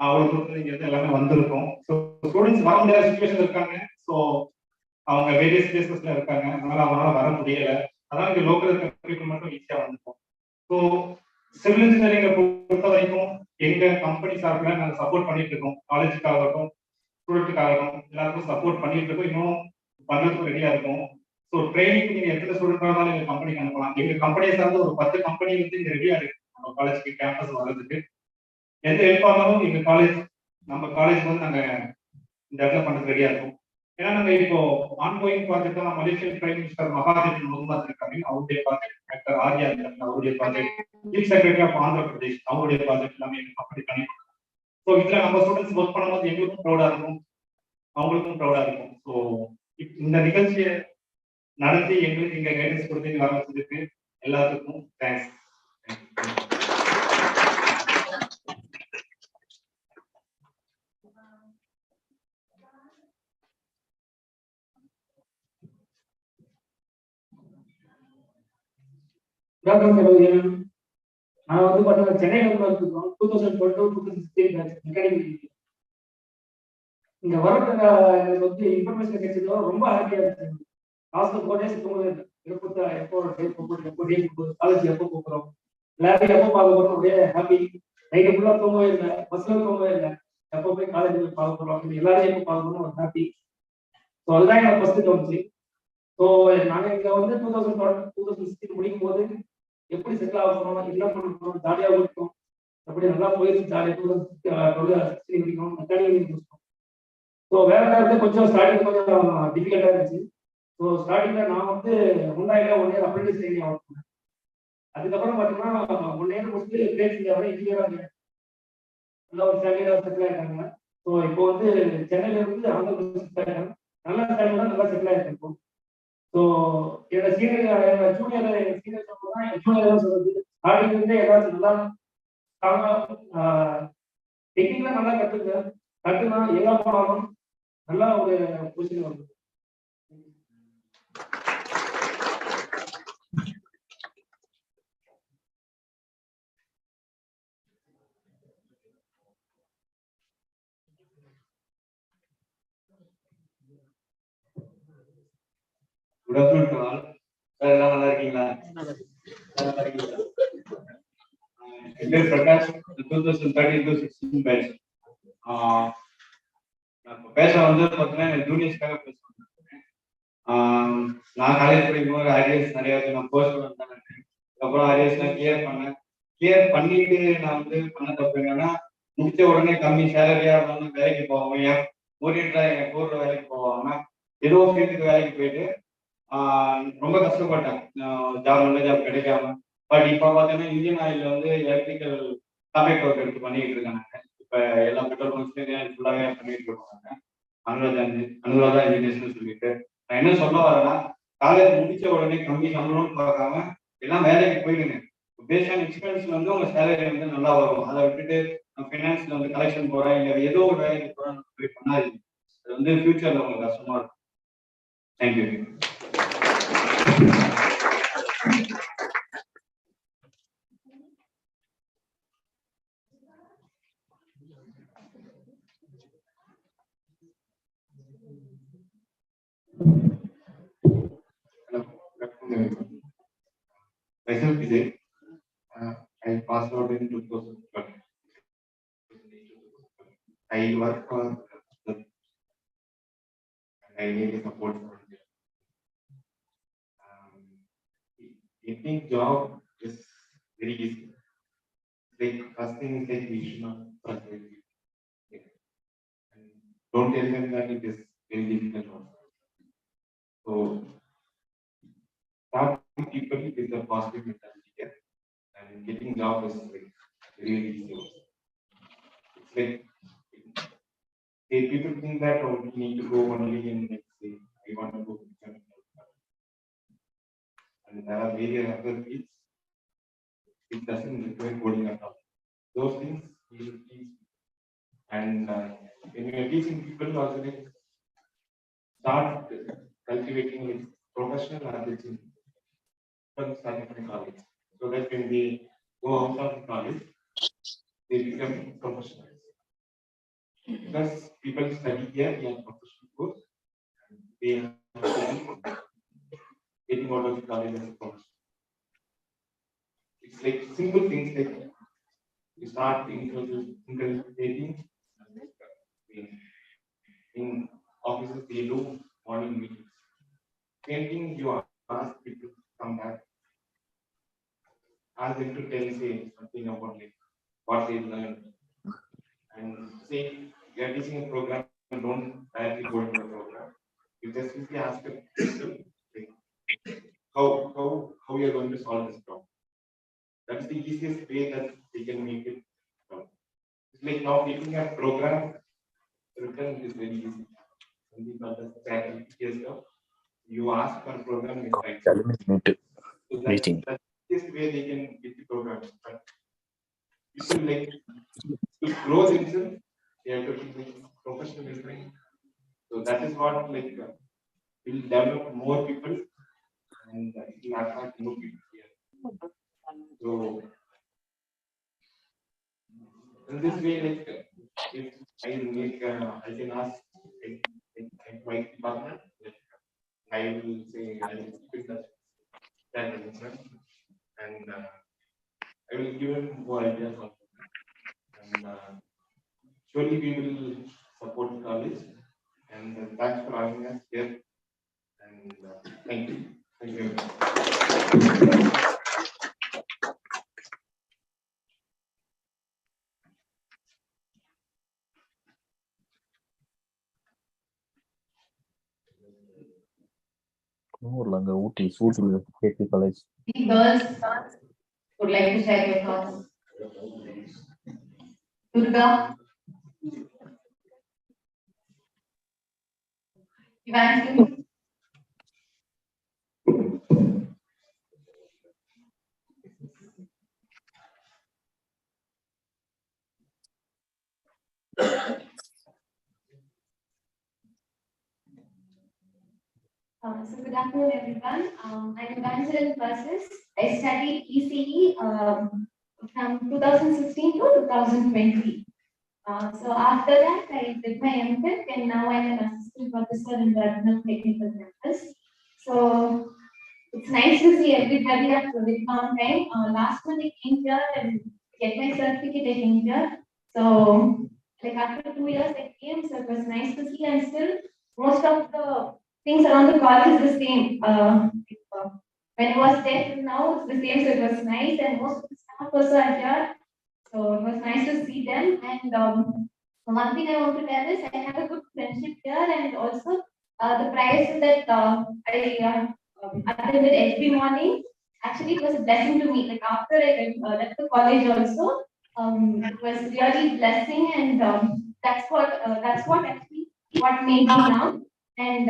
அவங்களுக்கு இங்க இருந்து எல்லாமே வந்திருக்கும். ஸோ ஸ்டூடெண்ட்ஸ் வர முடியாத சுச்சுவேஷன் இருக்காங்க. ஸோ அவங்க வேரியஸ் பிளேசஸ்ல இருக்காங்க, அதனால அவங்களால வர முடியல. அதனால இங்க லோக்கல் பீப்புள் மட்டும் ஈஸியா வந்துருக்கோம். ஸோ சிவில் இன்ஜினியரிங்கை பொறுத்த வரைக்கும் எங்க கம்பெனி சார்பில் நாங்கள் சப்போர்ட் பண்ணிட்டு இருக்கோம். காலேஜுக்காகட்டும் ஸ்டூடெண்ட்டுக்காகட்டும் எல்லாருக்கும் சப்போர்ட் பண்ணிட்டு இருக்கோம். இன்னும் பண்ணுறதுக்கு ரெடியா இருக்கும். ஸோ ட்ரைனிங் நீங்க எத்தனை ஸ்டூடெண்ட் இருந்தாலும் எங்க கம்பெனிக்கு அனுப்பலாம். எங்க கம்பெனியை சார்ந்து ஒரு 10 கம்பெனி வந்து இங்க ரெடியா இருக்கு நம்ம காலேஜுக்கு கேம்பஸ் வர்றதுக்கு. எந்த ஹெல்ப் ஆனாலும் எங்க காலேஜ் நம்ம காலேஜ் வந்து நாங்க இந்த இடத்துல பண்றது ரெடியா இருக்கும். ஏன்னா நாங்க இப்போ ஆன்கோயிங் ப்ராஜெக்ட் தான் மலேசியன் பிரைம் மினிஸ்டர் மகாதேவ் முகமது இருக்காங்க, அவருடைய ப்ராஜெக்ட், டாக்டர் ஆர்யா இருக்காங்க, அவருடைய project, chief secretary of Andhra Pradesh அவருடைய ப்ராஜெக்ட் எல்லாமே எங்க கம்பெனி பண்ணிட்டு. ஸோ இதுல நம்ம ஸ்டூடெண்ட்ஸ் ஒர்க் பண்ணும்போது எங்களுக்கும் ப்ரௌடா இருக்கும், அவங்களுக்கும் ப்ரௌடா இருக்கும். ஸோ இந்த நிகழ்ச்சியை நடத்தி எங்களுக்கு இங்க கைடன்ஸ் கொடுத்து வர வச்சதுக்கு எல்லாத்துக்கும் தேங்க்ஸ். நான் வந்து பார்த்தீங்கன்னா சென்னையில் வந்து 2012-2016 அகாடமிக் இங்க வரதுக்கு எனக்கு வந்து இன்ஃபர்மேஷன் கிடைச்சதோ ரொம்ப ஹாப்பியா இருந்துச்சு. லாஸ்ட் 4 days எப்போ காலேஜ் எப்போ போகிறோம், லேப் எப்போ பார்க்க போறோம், அப்படியே ஹாப்பி. நைட்டு ஃபுல்லா தூங்கவே இல்லை, பஸ்ல தூங்கவே இல்லை, எப்போ போய் காலேஜ் போய் பார்க்க போறோம், எல்லாரையும் எப்போ பார்க்க போறோம், ஒரு ஹாப்பி. ஸோ அதுதான் எனக்கு ஃபர்ஸ்ட் தோணுச்சு. ஸோ நாங்கள் இங்கே வந்து 2016 முடிக்கும் போது எப்படி செட்டில் ஆக போறோம், என்ன பண்ண போறோம், ஜாலியாக இருக்கும், அப்படி நல்லா போயிடுச்சு. ஜாலியாக 2016 முடிக்கணும், மெக்கானிக்கல் முடிச்சோம். ஸோ வேற நேரத்தில் கொஞ்சம் ஸ்டார்டிங் கொஞ்சம் டிஃபிகல்ட்டாக இருந்துச்சு. ஸோ ஸ்டார்டிங்கில் நான் வந்து முன்னாடியில் 1 year அப்ரெண்டிஸ் ட்ரைனிங் ஆகும். அதுக்கப்புறம் பார்த்தீங்கன்னா 1 year முடிச்சுட்டு கிரேட் இன்ஜினியராக நல்லா ஒரு ஸ்டாண்டர்டாக செட்டில் ஆகிட்டாங்க. ஸோ இப்போ வந்து சென்னையில இருந்து ஆந்திர பிரதேஷ் ஆகிட்டாங்க, நல்ல ஸ்டாண்டர்டாக நல்லா செட்டில் ஆகிருக்கும். ஸோ என்னோட சீனியர் ஜூனியர் சொல்லணும்னா என் ஜூனியர் தான் சொல்றது, ஸ்டார்டிங் இருந்தே ஏதாச்சும் நல்லா டெக்னிக்கலாக நல்லா கற்றுனா எங்கே போனாலும் நல்லா ஒரு பொசிஷன் வருது. Good afternoon to all. Sir, எல்லாம் நல்லா இருக்கீங்களா? என் பேர் பிரகாஷ், 2013-16 பேட்ச். நான் பேச வந்து பார்த்தீங்கன்னா ஜூனியர்ஸ்க்காக பேசுறேன். நான் காலேஜ் படிக்கும்போது அரியர்ஸ் நிறைய நான் போஸ்ட் பண்ணேன். அதுக்கப்புறம் அரியர்ஸ்லாம் கிளியர் பண்ணிட்டு நான் வந்து பண்ண தப்பு என்னன்னா, முடிச்ச உடனே கம்மி சேலரியா இருந்தாலும் வேலைக்கு போவாங்க, என் ஊர்ல வேலைக்கு போவாங்க, ஏதோ ஃபீல்டுக்கு வேலைக்கு போயிட்டு ரொம்ப கஷ்டப்பட்டேன், நல்ல ஜாப் கிடைக்காம. பட் இப்போ பார்த்தீங்கன்னா இந்தியன் ஆயில்ல வந்து எலக்ட்ரிக்கல் கான்ட்ராக்ட் ஒர்க் எடுத்து பண்ணிட்டு இருக்காங்க. இப்போ எல்லா பெட்ரோல் பங்க்ஸ்லையும் ஃபுல்லாகவே பண்ணிட்டு இருக்காங்க. அனுராதா இன்ஜினியர்ஸ்னு சொல்லிட்டு நான் என்ன சொல்ல வரேன்னா, காலேஜ் முடிச்ச உடனே கம்மி சம்பளம்னு பார்க்காம எல்லாம் வேலைக்கு போயிடுங்க. பேஸ்ட் ஆன் எக்ஸ்பீரியன்ஸ்ல வந்து உங்க சேலரி வந்து நல்லா வரும். அதை விட்டுட்டு நான் ஃபினான்ஸ்ல வந்து கலெக்ஷன் போறேன், இல்லை ஏதோ ஒரு வேலைக்கு போறேன் போய் பண்ணாதீங்க. அது வந்து ஃபியூச்சர்ல உங்களுக்கு கஷ்டமா இருக்கும். Thank you. Myself Vijay. I passed out in 2012. I work for the I need support for it. Getting job is very easy. Like first thing is like we should not frustrate people. And don't tell them that it is very difficult. So start with people with a positive mentality here, and getting job is like really easy. It's like people think that you need to go only in like say I want to go and there are various other fields. It doesn't require coding at all. Those things you should teach. And when you are teaching people, also like start cultivating like professional knowledge from starting from college, so that when they go out of college, they become professionals. Because people study here in professional course, they have getting out of the college as a professional. It's like simple things like you start inculcating in offices they do morning meetings. Same thing you ask people to come back, ask them to tell say something about like what they learned, and say you are teaching a program, don't directly go into the program. You just simply ask them like, how you are going to solve this problem. That's the easiest way that we can make it. It's like now making a program written is very easy. Something called as ChatGPT stuff. You ask for a program, it writes. So that's the easiest way they can get the program. But people like to grow themselves, they have to be like professional training. So that is what like will develop more people and it will attract more people here. So in this way, like if I make I can ask my department, like I will say I will keep in touch that and I will give him more ideas on and surely we will support the college and thanks for having us here and thank you. Thank you. Girls would like to share your thoughts. Durga, Evangeline. So good afternoon, everyone. I'm Evangeline Versus. I studied ECE from 2016 to 2020. So after that, I did my MTech and now I'm an assistant professor in the technical campus. So it's nice to see everybody at the on time. Last month I came here and get my certificate. I came here. So like after 2 years I came, so it was nice to see. And still most of the things around the college is the same. When I was there till now, it's the same. So it was nice, and most of the staff also are here. So it was nice to see them. And one thing I want to tell is I have a good friendship here, and also the price that I attended every morning. Actually, it was a blessing to me. Like after I left the college, also It was really blessing, and that's what actually what made me now. And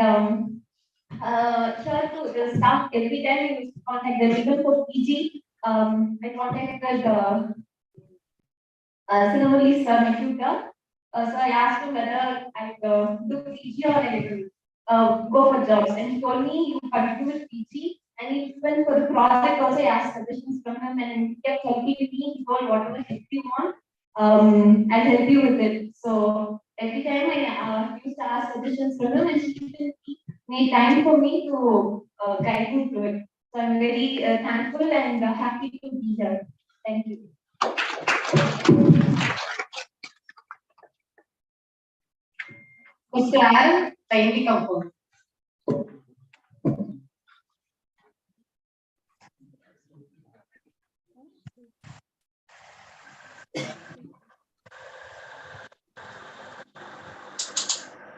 sure to the staff every time we used to contact them, even for PG. I contacted Sinamali's my tutor. So I asked him whether I do PG or I will go for jobs, and he told me you continue with PG. And even for the project also, I asked suggestions from him, and he kept helping me. He told whatever help you want, I'll help you with it. So every time I used to ask suggestions from him, and he made time for me to guide me through it. So I'm very thankful and happy to be here. Thank you. Mr. Aaron, kindly come forward.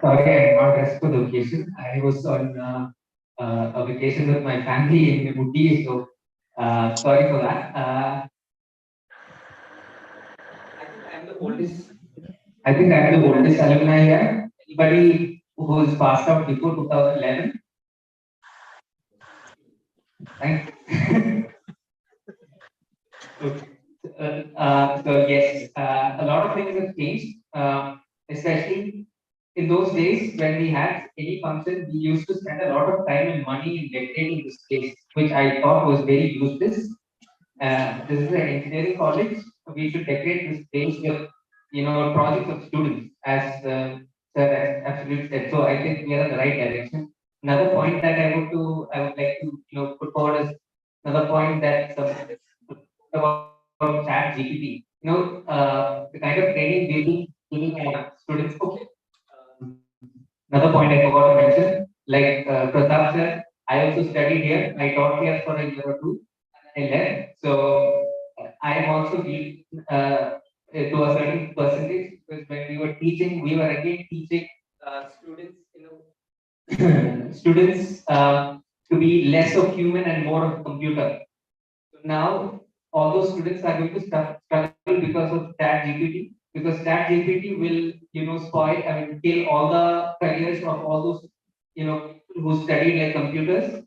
Sorry, I'm not dressed for the occasion. I was on a vacation with my family in Mutti, so sorry for that. I think I'm the oldest. I think I'm the oldest alumni here. Anybody who's passed out before 2011? Thank you. So yes, a lot of things have changed, especially in those days when we had any function, we used to spend a lot of time and money in decorating the space, which I thought was very useless. This is an engineering college. We should decorate the space with, projects of students, as sir absolutely said. So I think we are in the right direction. Another point that I would like to, put forward is another point that about chat GPT. The kind of training giving students. Okay. Another point I forgot to mention, like Pratap said, I also studied here. I taught here for a year or two. I left. So I am also to a certain percentage, because when we were teaching, we were again teaching students, students to be less of human and more of computer. So now all those students are going to struggle because of Chat GPT, because Chat GPT will, spoil, kill all the careers of all those, people who studied like computers.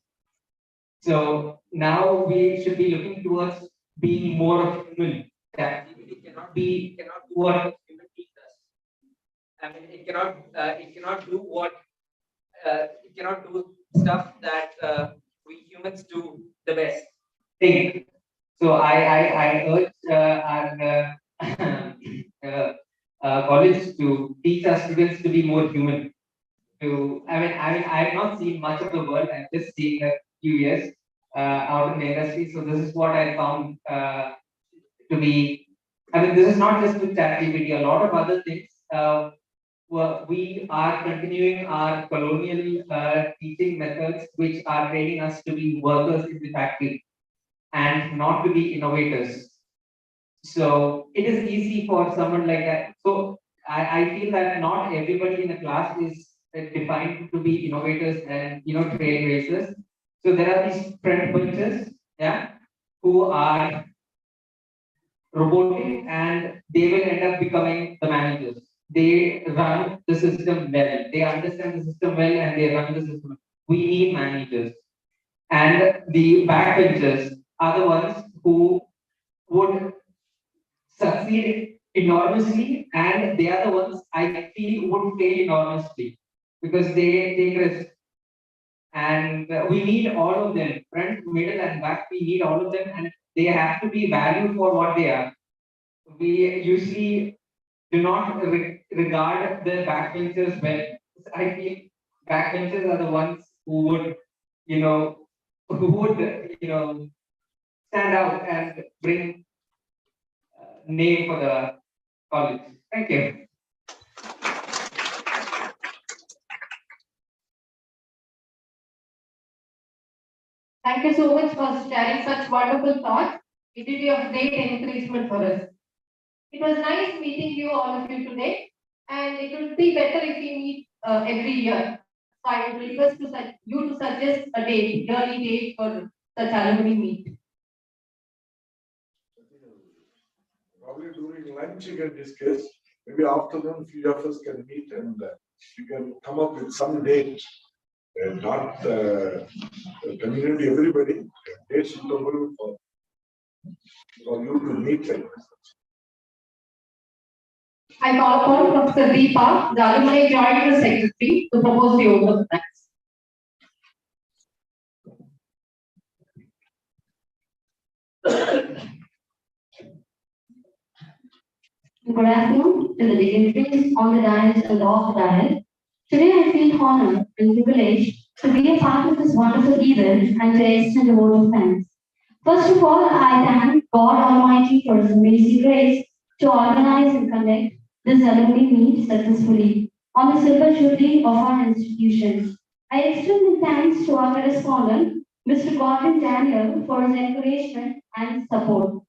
So now we should be looking towards being more of human. Chat GPT cannot do what human being does. It cannot do what it cannot do stuff that we humans do the best. Think. So I urge our college to teach our students to be more human. I have not seen much of the world. I'm just seeing a few years out in the industry. So this is what I found to be. This is not just with ChatGPT. A lot of other things. We are continuing our colonial teaching methods, which are training us to be workers in the factory and not to be innovators. So it is easy for someone like that. So I feel that not everybody in the class is defined to be innovators and trailblazers. So there are these front benchers, yeah, who are robotic, and they will end up becoming the managers. They run the system well. They understand the system well, and they run the system. We need managers, and the backbenchers are the ones who would succeed enormously, and they are the ones I feel would fail enormously because they take risks. And we need all of them, front, middle, and back. We need all of them, and they have to be valued for what they are. We usually do not regard the backbenchers well. I feel backbenchers are the ones who would, you know, stand out and bring name for the college. Thank you. Thank you so much for sharing such wonderful thoughts. It will be of great encouragement for us. It was nice meeting you, all of you today, and it would be better if we meet every year. So I would request you to suggest a date, yearly date for such alumni meet. Probably during lunch you can discuss. Maybe afternoon, few of us can meet and you can come up with some date. Not community, everybody. Date suitable for you to meet like this. I call upon Professor Deepa, the Alumni Joint Secretary, to propose the oath of thanks. Good afternoon to the dignitaries on the dais and off the dais. Today I feel honored and privileged to be a part of this wonderful event and to extend a vote of thanks. First of all, I thank God Almighty for His amazing grace to organize and conduct this alumni meet successfully on the silver jubilee of our institution. I extend my thanks to our correspondent, Mr. Gordon Daniel, for his encouragement and support.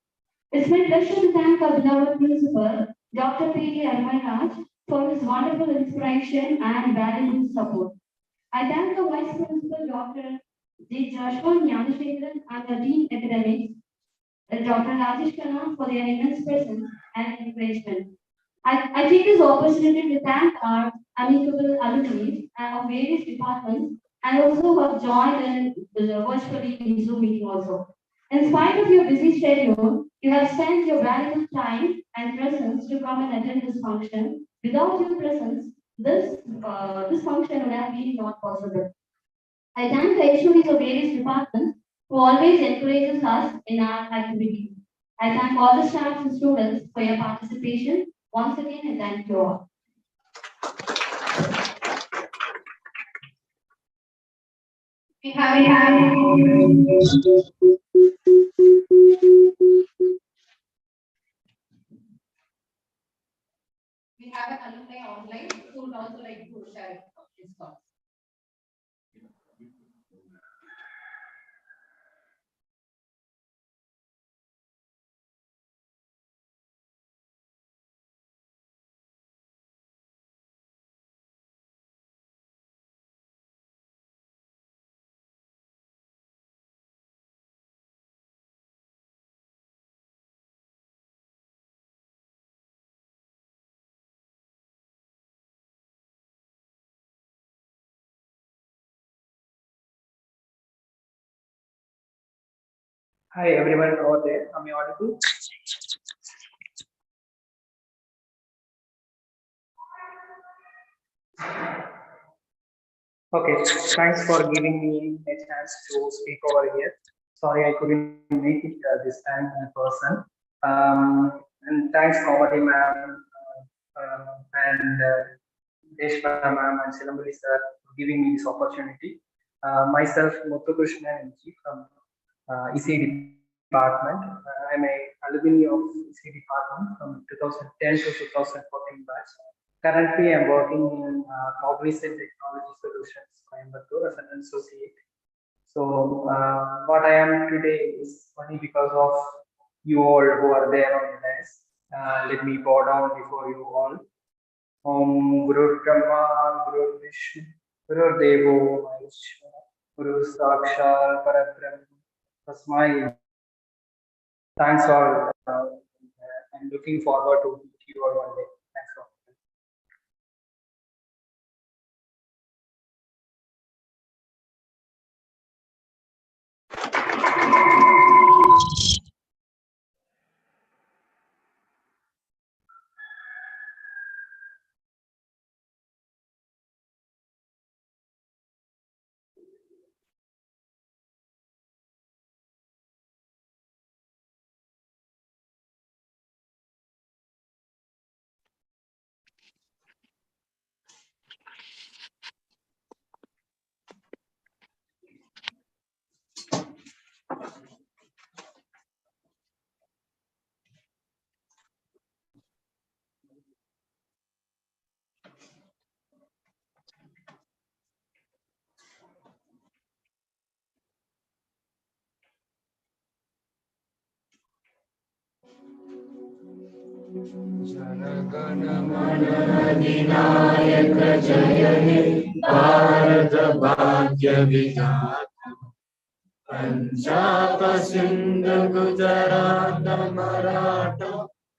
It's my pleasure to thank our beloved principal, Dr. P.D. Armairaj, for his wonderful inspiration and valuable support. I thank the Vice Principal, Dr. J. Joshua Nyanashekharan, and the Dean Academics, Dr. Rajesh Khanna, for their immense presence and encouragement. I take this opportunity to thank our amicable alumni of various departments and also who have joined in virtually in Zoom meeting also. In spite of your busy schedule, you have spent your valuable time and presence to come and attend this function. Without your presence, this function would have been not possible. I thank the HODs of various departments who always encourages us in our activity. I thank all the staff and students for your participation. Once again, and thank you all. We have an alumni online who would also like to share his thoughts. Hi everyone over there. Am I audible? Okay, thanks for giving me a chance to speak over here. Sorry I couldn't make it this time in person. And thanks Comedy ma'am and Deshpa ma'am and Silambali sir for giving me this opportunity. Myself, Muthukrishnan from EC department. I'm a alumni of EC department from 2010 to 2014 batch. Currently, I'm working in Cognizant Technology Solutions, Coimbatore, as an associate. So, what I am today is only because of you all who are there on the dais. Let me bow down before you all. Om Guru Brahma, Guru Vishnu, Guru Devo Maheshwara, Guru Sakshar Parabrahma, Tasmai. Thanks all. I'm looking forward to meet you all one day. Thanks all. जनगणमनधिनायक जय हे भारत भाग्य विधाता Punjab Sindh Gujarat Maratha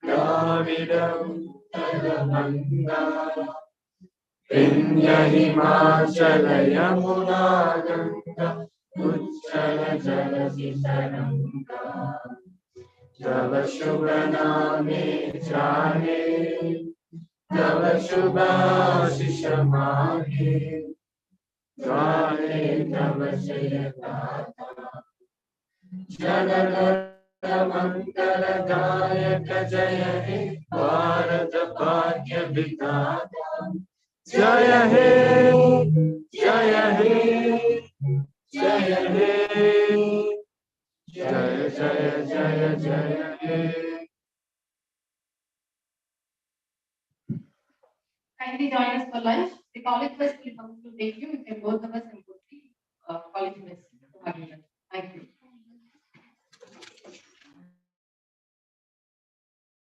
Dravid Manga Vindhya Himachala Yamuna Ganga Uchala Jala Taranga Tava Shubha Name Jane Tava Shubha Shisha Mahe Gahe Tava Jaya Gata Janagana Mangala Dayaka Jaya He Bharata Bhagya Vidhata Jaya He Jaya He Jaya He Jaya Jaya Jaya Jaya He. Kindly join us for lunch. The college bus will come to take you. You can both of us and go to the college bus to have lunch. Thank you.